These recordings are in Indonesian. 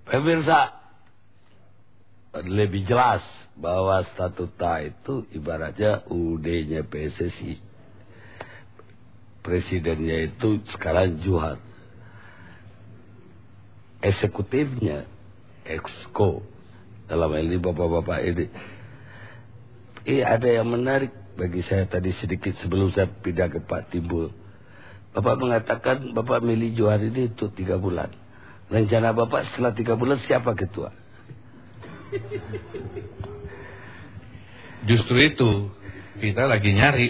Pemirsa, lebih jelas bahwa statuta itu ibaratnya UUD-nya PSSI. Presidennya itu sekarang Juhat. Eksekutifnya Exco. Dalam hal ini bapak-bapak ini. Ada yang menarik bagi saya tadi sedikit sebelum saya pindah ke Pak Timbul. Bapak mengatakan Bapak milih Johar ini itu 3 bulan. Rencana Bapak setelah 3 bulan siapa ketua? Justru itu kita lagi nyari.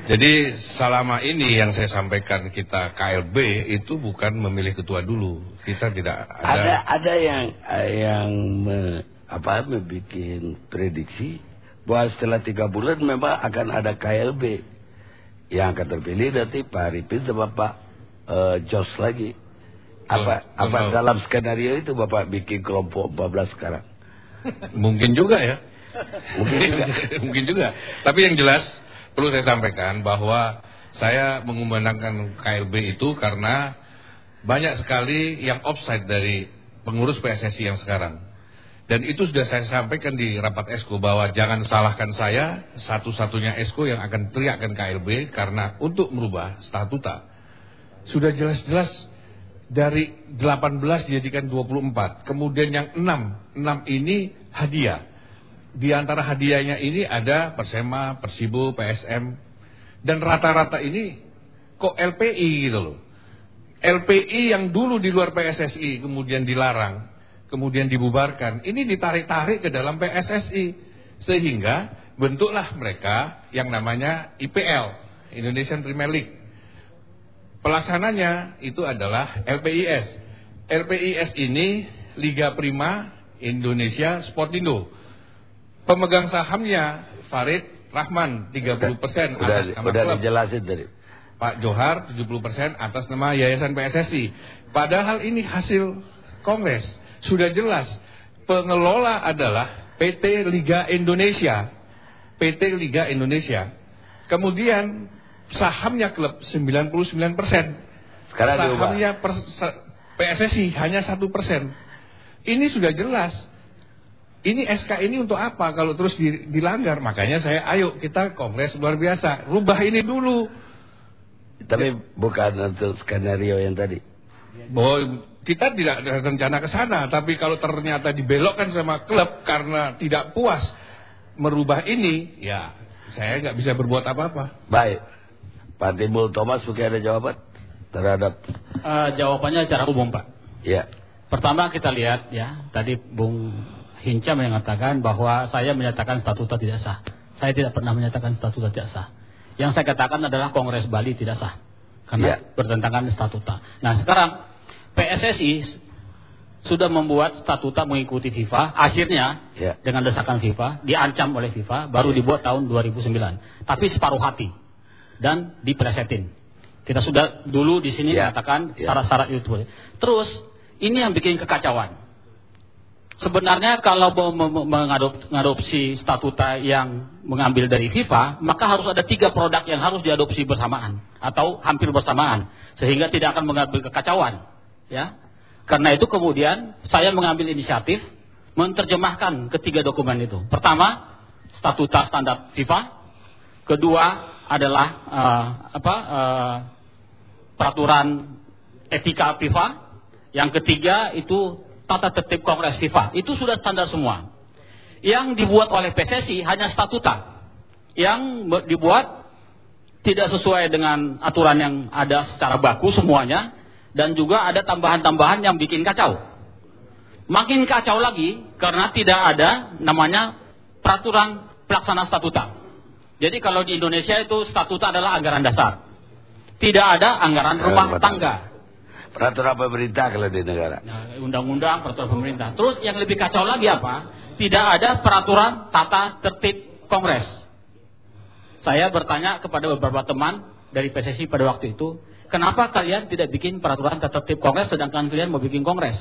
Jadi selama ini yang saya sampaikan kita KLB itu bukan memilih ketua dulu. Kita tidak ada yang membuat prediksi bahwa setelah 3 bulan memang akan ada KLB yang akan terpilih nanti Pak Arifin sama Pak Jos lagi. Apa dalam skenario itu Bapak bikin kelompok 14 sekarang? Mungkin juga ya. Mungkin juga. Tapi yang jelas perlu saya sampaikan bahwa saya mengumandangkan KLB itu karena banyak sekali yang offside dari pengurus PSSI yang sekarang. Dan itu sudah saya sampaikan di rapat Esko bahwa jangan salahkan saya, satu-satunya Esko yang akan teriakkan KLB karena untuk merubah statuta. Sudah jelas-jelas dari 18 dijadikan 24. Kemudian yang 6 ini hadiah. Di antara hadiahnya ini ada Persema, Persibo, PSM. Dan rata-rata ini kok LPI gitu loh. LPI yang dulu di luar PSSI kemudian dilarang, kemudian dibubarkan. Ini ditarik-tarik ke dalam PSSI. Sehingga bentuklah mereka yang namanya IPL, Indonesian Premier League. Pelaksananya itu adalah LPIS. LPIS ini Liga Prima Indonesia Sportindo. Pemegang sahamnya Farid Rahman 30% atas nama udah klub. Dijelasin tadi. Pak Johar 70% atas nama Yayasan PSSI. Padahal ini hasil kongres. Sudah jelas pengelola adalah PT Liga Indonesia. PT Liga Indonesia. Kemudian sahamnya klub 99%. Sekarang sahamnya PSSI hanya 1%. Ini sudah jelas. Ini SK ini untuk apa kalau terus dilanggar? Makanya ayo kita kongres luar biasa. Rubah ini dulu. Tapi bukan untuk skenario yang tadi. Kita tidak ada rencana ke sana. Tapi kalau ternyata dibelokkan sama klub karena tidak puas merubah ini, ya saya nggak bisa berbuat apa-apa. Baik. Pak Timbul Thomas mungkin ada jawaban terhadap jawabannya secara umum, Pak. Ya. Pertama kita lihat ya, tadi Bung Hinca mengatakan bahwa saya menyatakan statuta tidak sah. Saya tidak pernah menyatakan statuta tidak sah. Yang saya katakan adalah Kongres Bali tidak sah karena bertentangan statuta. Nah, sekarang PSSI sudah membuat statuta mengikuti FIFA. Akhirnya dengan desakan FIFA, diancam oleh FIFA, baru dibuat tahun 2009. Tapi separuh hati dan dipresetin. Kita sudah dulu di sini mengatakan syarat-syarat itu. Terus ini yang bikin kekacauan. Sebenarnya kalau mengadopsi statuta yang mengambil dari FIFA, maka harus ada 3 produk yang harus diadopsi bersamaan atau hampir bersamaan, sehingga tidak akan mengambil kekacauan. Ya, karena itu kemudian saya mengambil inisiatif menerjemahkan ketiga dokumen itu. Pertama, statuta standar FIFA. Kedua adalah peraturan etika FIFA. Yang ketiga itu tata tertib Kongres FIFA. Itu sudah standar semua. Yang dibuat oleh PSSI hanya statuta. Yang dibuat tidak sesuai dengan aturan yang ada secara baku semuanya. Dan juga ada tambahan-tambahan yang bikin kacau. Makin kacau lagi karena tidak ada namanya peraturan pelaksana statuta. Jadi kalau di Indonesia itu statuta adalah anggaran dasar. Tidak ada anggaran rumah tangga. Peraturan pemerintah kalau di negara. Nah, undang-undang, peraturan pemerintah. Terus yang lebih kacau lagi apa? Tidak ada peraturan tata tertib Kongres. Saya bertanya kepada beberapa teman dari PSSI pada waktu itu, kenapa kalian tidak bikin peraturan tata tertib Kongres sedangkan kalian mau bikin Kongres?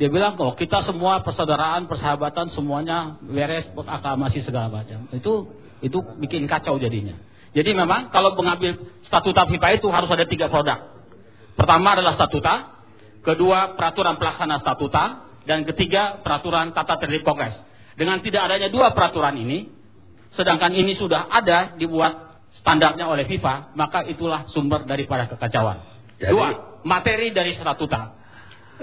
Dia bilang, kita semua persaudaraan, persahabatan, semuanya beres, aklamasi segala macam. Itu bikin kacau jadinya. Jadi memang kalau mengambil statuta FIFA itu harus ada 3 produk. Pertama adalah statuta, kedua peraturan pelaksana statuta, dan ketiga peraturan tata tertib Kongres. Dengan tidak adanya dua peraturan ini, sedangkan ini sudah ada dibuat standarnya oleh FIFA, maka itulah sumber daripada kekacauan. Jadi, dua, materi dari statuta.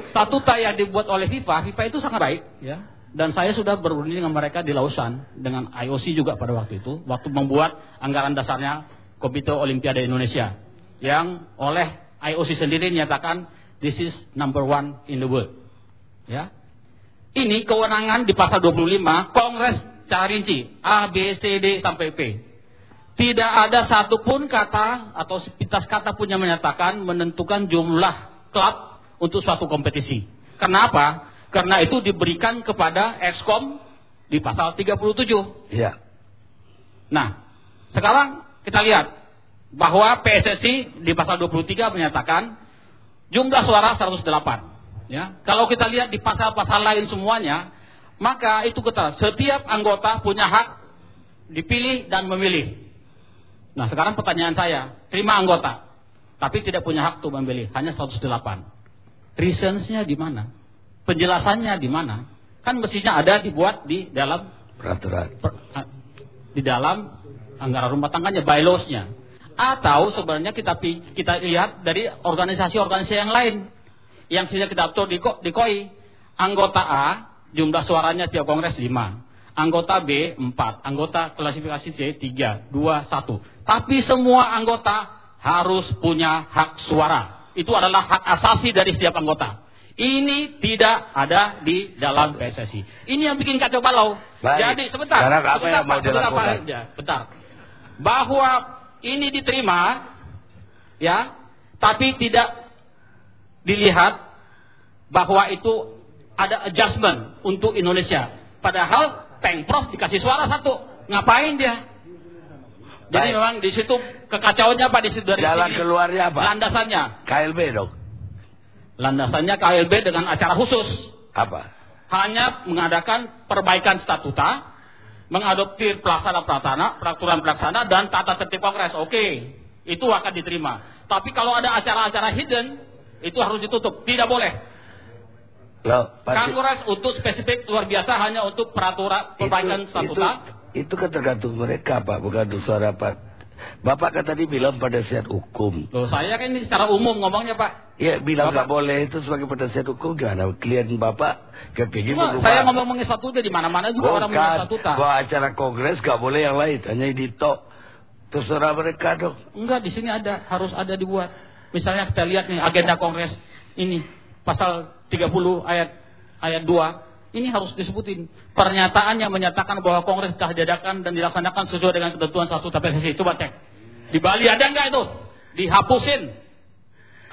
Statuta yang dibuat oleh FIFA itu sangat baik, ya. Dan saya sudah berunding dengan mereka di Lausanne, dengan IOC juga pada waktu itu, waktu membuat anggaran dasarnya Komite Olimpiade Indonesia, yang oleh IOC sendiri menyatakan this is number one in the world. Ya. Ini kewenangan di pasal 25 Kongres secara rinci A, B, C, D sampai P. Tidak ada satupun kata atau sepintas kata pun yang menyatakan menentukan jumlah klub untuk suatu kompetisi. Kenapa? Karena itu diberikan kepada Exkom di pasal 37. Iya. Nah, sekarang kita lihat bahwa PSSI di pasal 23 menyatakan jumlah suara 108. Ya, kalau kita lihat di pasal-pasal lain semuanya, maka itu kata setiap anggota punya hak dipilih dan memilih. Nah, sekarang pertanyaan saya, terima anggota, tapi tidak punya hak untuk memilih, hanya 108. Reasons-nya di mana? Penjelasannya di mana? Kan mestinya ada dibuat di dalam peraturan, di dalam anggaran rumah tangganya, bylaws-nya. Atau sebenarnya kita lihat dari organisasi-organisasi yang lain yang sudah kita atur di KOI. Anggota A jumlah suaranya tiap kongres 5, anggota B 4, anggota klasifikasi C 3, 2, 1. Tapi semua anggota harus punya hak suara. Itu adalah hak asasi dari setiap anggota. Ini tidak ada di dalam PSSI. Ini yang bikin kacau balau. Baik. Jadi sebentar, bentar. Bahwa ini diterima, ya, tapi tidak dilihat bahwa itu ada adjustment untuk Indonesia. Padahal Pengprov dikasih suara 1, ngapain dia? Jadi baik, memang di situ kekacauannya Pak, di situ dari jalan sini. Keluarnya apa? Landasannya. KLB dong. Landasannya KLB dengan acara khusus. Apa? Hanya mengadakan perbaikan statuta, mengadopsi peraturan pelaksana dan tata tertib Kongres. Oke, itu akan diterima. Tapi kalau ada acara-acara hidden, itu harus ditutup. Tidak boleh. Loh, Kongres untuk spesifik luar biasa hanya untuk peraturan perbaikan statuta. Itu kan tergantung mereka Pak, bukan suara Pak. Bapak kan tadi bilang penasihat hukum. Loh, saya kan ini secara umum ngomongnya Pak. Ya bilang nggak boleh itu sebagai penasihat hukum gimana? Klien Bapak kepingin mengubah. Saya ngomongin statuta di mana-mana juga orang punya statuta. Kalau acara kongres nggak boleh yang lain, hanya dito. Terserah mereka dong. Enggak, di sini ada, harus ada dibuat. Misalnya kita lihat nih agenda kongres ini pasal 30 ayat 2. Ini harus disebutin. Pernyataan yang menyatakan bahwa kongres telah diadakan dan dilaksanakan sesuai dengan ketentuan statuta PSSI. Coba cek. Di Bali ada nggak itu? Dihapusin.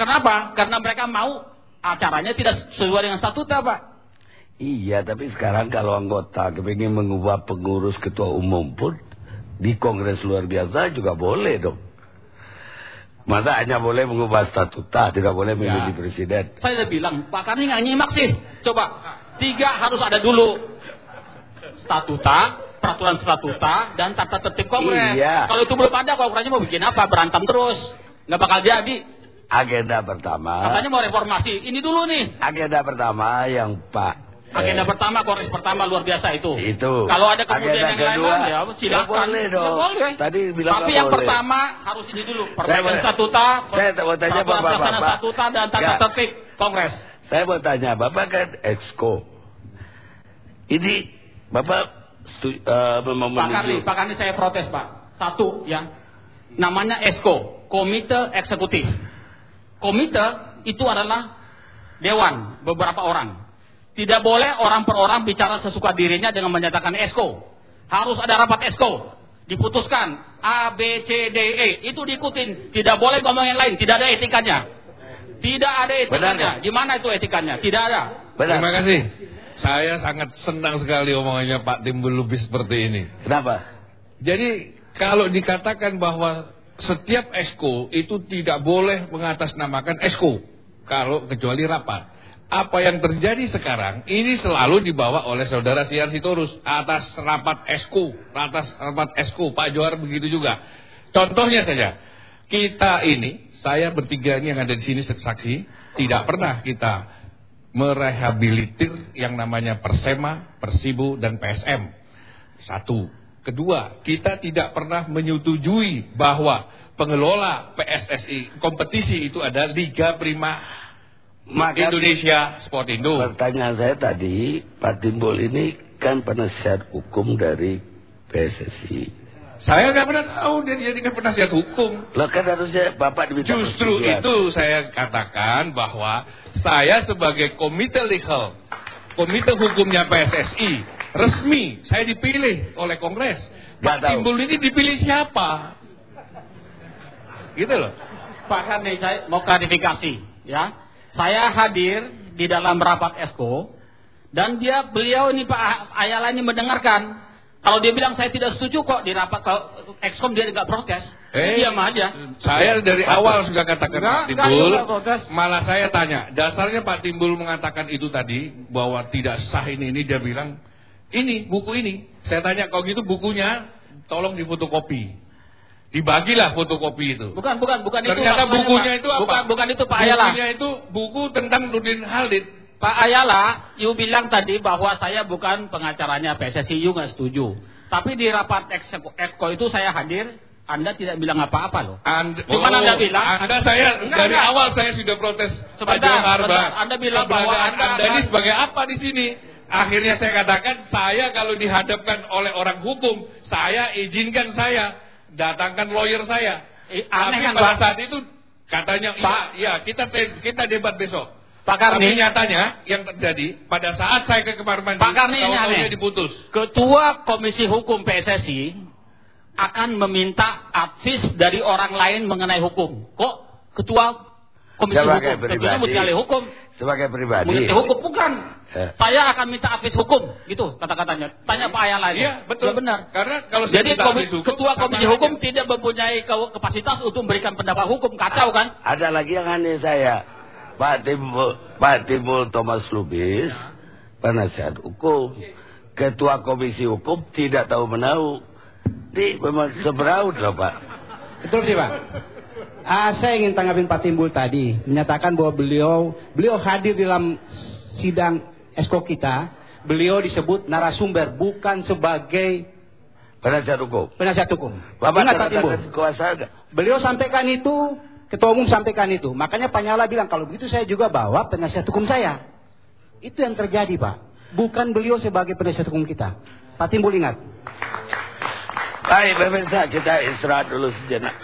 Kenapa? Karena mereka mau acaranya tidak sesuai dengan statuta, Pak. Iya, tapi sekarang kalau anggota kepingin mengubah pengurus ketua umum pun di kongres luar biasa juga boleh dong. Masa hanya boleh mengubah statuta, tidak boleh memilih presiden. Saya udah bilang, Pak Karni nggak nyimak sih. Coba, 3 harus ada dulu. Statuta, peraturan statuta, dan tata tertib kongres. Iya. Kalau itu belum ada, kongresnya mau bikin apa? Berantem terus. Nggak bakal jadi. Agenda pertama. Katanya mau reformasi. Ini dulu nih. Agenda pertama yang Pak. Agenda pertama, kongres pertama luar biasa itu. Itu. Kalau ada kemudian agenda yang kedua, lain, ya silakan. Ya boleh dong. Ya boleh. Tadi bilang tapi yang boleh. pertama harus ini dulu. Perbaikan statuta, saya mau tanya peraturan Bapak. Statuta dan tata tertib kongres. Saya mau tanya, Bapak kan exco. Ini Bapak Pak Karni saya protes Pak. Satu ya, namanya EXCO, Komite Eksekutif. Komite itu adalah dewan beberapa orang. Tidak boleh orang per orang bicara sesuka dirinya dengan menyatakan EXCO. Harus ada rapat EXCO. Diputuskan A, B, C, D, E. Itu diikutin. Tidak boleh ngomong yang lain. Tidak ada etikanya. Tidak ada etikanya. Gimana itu etikanya? Tidak ada. Benar. Terima kasih. Saya sangat senang sekali omongannya Pak Timbul Lubis seperti ini. Kenapa? Jadi kalau dikatakan bahwa setiap exco itu tidak boleh mengatasnamakan exco kalau kecuali rapat. Apa yang terjadi sekarang ini selalu dibawa oleh saudara Siar Sitorus atas rapat exco, Pak Johar begitu juga. Contohnya saja, kita ini, saya bertiga ini yang ada di sini saksi, tidak pernah kita merehabilitir yang namanya Persema, Persibo, dan PSM. Satu. Kedua, kita tidak pernah menyetujui bahwa pengelola PSSI kompetisi itu ada Liga Prima Indonesia Sportindo. Pertanyaan saya tadi, Pak Timbul ini kan penasihat hukum dari PSSI. Saya nggak pernah tahu dia dijadikan penasihat hukum. Loh kan harusnya Bapak diminta Justru persetujuan. itu saya katakan bahwa saya sebagai komite legal, komite hukumnya PSSI, resmi, saya dipilih oleh Kongres. Pak Timbul ini dipilih siapa? Gitu loh. Pak Karni, saya mau klarifikasi, ya. Saya hadir di dalam rapat Esko dan beliau ini Pak Ayala ini mendengarkan. Kalau dia bilang saya tidak setuju kok di rapat Exkom dia nggak protes, diam aja. Saya dari awal sudah katakan Pak Timbul, malah saya tanya, dasarnya Pak Timbul mengatakan itu tadi bahwa tidak sah ini dia bilang ini buku ini. Saya tanya kalau gitu bukunya tolong difotokopi, dibagilah fotokopi itu. Bukan itu. Ternyata bukunya itu apa? Bukan itu Pak Ayala. Bukunya itu buku tentang Nurdin Halid. Pak Ayala, you bilang tadi bahwa saya bukan pengacaranya PSSI, you nggak setuju. Tapi di rapat Exco itu saya hadir, Anda tidak bilang apa-apa loh. Cuma Anda bilang. Dari awal saya sudah protes. Sebentar, Anda bilang bahwa Anda ini sebagai apa di sini? Akhirnya saya katakan, saya kalau dihadapkan oleh orang hukum, saya izinkan saya datangkan lawyer saya. Tapi pada saat itu katanya, iya kita debat besok. Pak Karni, tapi nyatanya yang terjadi pada saat saya ke kamar mandi, Pak Karni ini aneh. Diputus. Ketua Komisi Hukum PSSI akan meminta advis dari orang lain mengenai hukum. Kok Ketua Komisi sebagai Hukum? Tentunya mesti hukum. Sebagai pribadi. Mengerti hukum bukan. Saya akan minta advis hukum, gitu kata-katanya. Tanya Pak Ayala itu. Iya betul. Ya, benar. Karena kalau jadi hukum, Ketua Komisi Hukum tidak mempunyai kapasitas untuk memberikan pendapat hukum, kacau kan? Ada lagi yang aneh saya. Pak Timbul Thomas Lubis, penasihat hukum, Ketua Komisi Hukum tidak tahu menahu. Ini memang seberaud loh Pak. Betul sih Pak. Saya ingin tanggapin Pak Timbul tadi, menyatakan bahwa beliau hadir dalam sidang Esko kita, beliau disebut narasumber bukan sebagai penasihat hukum. Penasihat hukum. Bapak Pak Timbul. Kuasa. Beliau sampaikan itu. Ketua Umum sampaikan itu. Makanya Pak Nyala bilang, kalau begitu saya juga bawa penasihat hukum saya. Itu yang terjadi Pak. Bukan beliau sebagai penasihat hukum kita. Pak Timbul ingat. Baik, pemirsa, kita istirahat dulu sejenak.